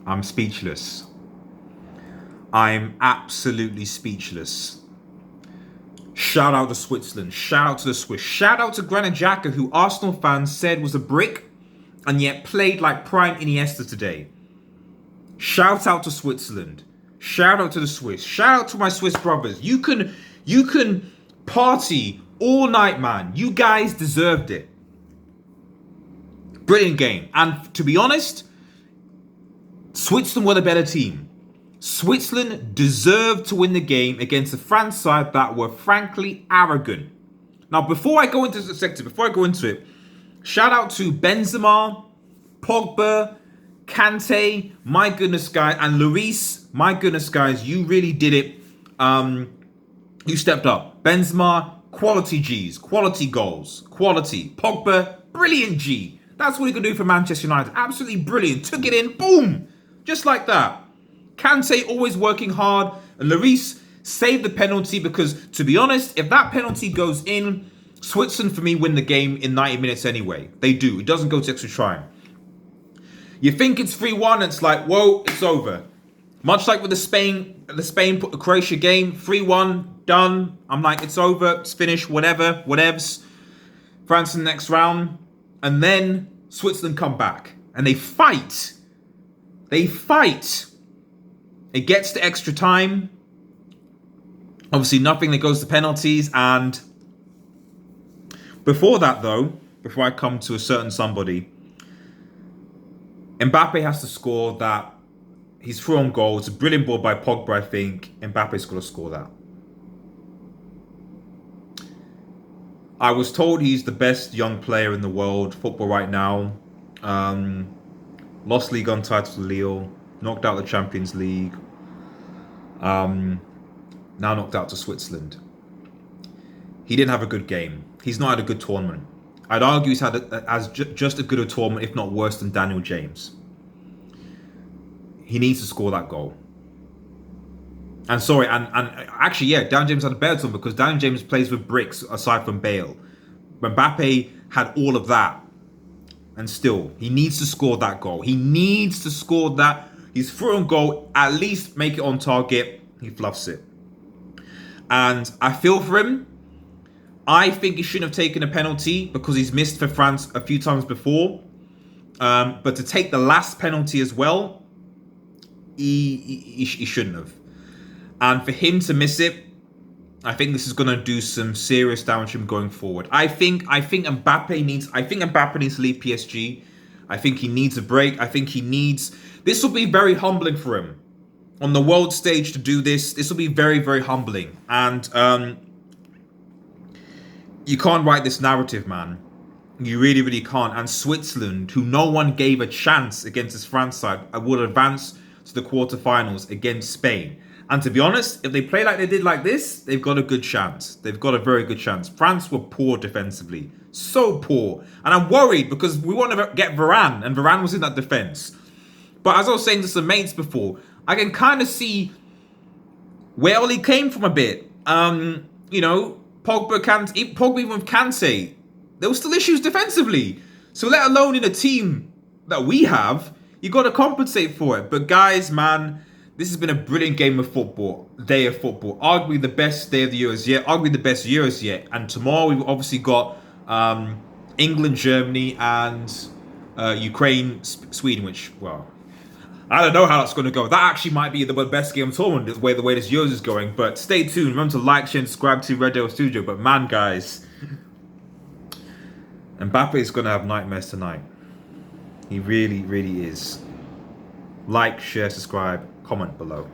I'm speechless. I'm absolutely speechless. Shout out to Switzerland. Shout out to the Swiss. Shout out to Xhaka, who Arsenal fans said was a brick and yet played like prime Iniesta today. Shout out to Switzerland. Shout out to the Swiss. Shout out to my Swiss brothers. You can party all night, man. You guys deserved it. Brilliant game. And to be honest, Switzerland were the better team. Switzerland deserved to win the game against a France side that were frankly arrogant. Now, before I go into the sector, shout out to Benzema, Pogba, Kante, my goodness, guys, and Lloris, my goodness, guys, you really did it. You stepped up. Benzema, quality Gs, quality goals, quality. Pogba, brilliant G. That's what he could do for Manchester United. Absolutely brilliant. Took it in, boom, just like that. Kante always working hard, and Lloris saved the penalty because, to be honest, if that penalty goes in, Switzerland, for me, win the game in 90 minutes anyway. They do. It doesn't go to extra time. You think it's 3-1, it's like, whoa, it's over. Much like with the Spain-Croatia game, 3-1, done. I'm like, it's over, it's finished, whatevs. France in the next round. And then Switzerland come back. And they fight. It gets to extra time. Obviously, nothing that goes to penalties. And before that, though, before I come to a certain somebody, MBAPPE has to score that. He's through on goal. It's a brilliant ball by Pogba, I think. MBAPPE's got to score that. I was told he's the best young player in the world, football right now. Lost Ligue 1 title to Lille. Knocked out the Champions League. Now knocked out to Switzerland. He didn't have a good game. He's not had a good tournament. I'd argue he's had just as good a tournament, if not worse, than Daniel James. He needs to score that goal. And sorry, and actually, yeah, Daniel James had a better tournament because Daniel James plays with bricks aside from Bale. Mbappe had all of that. And still, he needs to score that goal. He needs to score that. He's through on goal, at least make it on target. He fluffs it. And I feel for him. I think he shouldn't have taken a penalty because he's missed for France a few times before. But to take the last penalty as well, he shouldn't have. And for him to miss it, I think this is going to do some serious damage to him going forward. I think Mbappe needs to leave PSG. I think he needs a break. I think he needs... This will be very humbling for him. On the world stage to do this, this will be very, very humbling. And you can't write this narrative, man. You really, really can't. And Switzerland, who no one gave a chance against this France side, would advance to the quarterfinals against Spain. And to be honest, if they play like they did like this, they've got a good chance. They've got a very good chance. France were poor defensively. So poor. And I'm worried because we want to get Varane, and Varane was in that defense. But as I was saying to some mates before, I can kind of see where Oli came from a bit. You know, Pogba even with Kante, there were still issues defensively. So let alone in a team that we have, you got to compensate for it. But guys, man, this has been a brilliant game of football, day of football. Arguably the best day of the Euros yet, arguably the best Euros yet. And tomorrow we've obviously got England, Germany, and Ukraine, Sweden, which, well, I don't know how that's going to go. That actually might be the best game of the tournament, the way this Euros is going. But stay tuned. Remember to like, share, and subscribe to Red Devil Studio. But man, guys, MBAPPE is going to have nightmares tonight. He really, really is. Like, share, subscribe, comment below.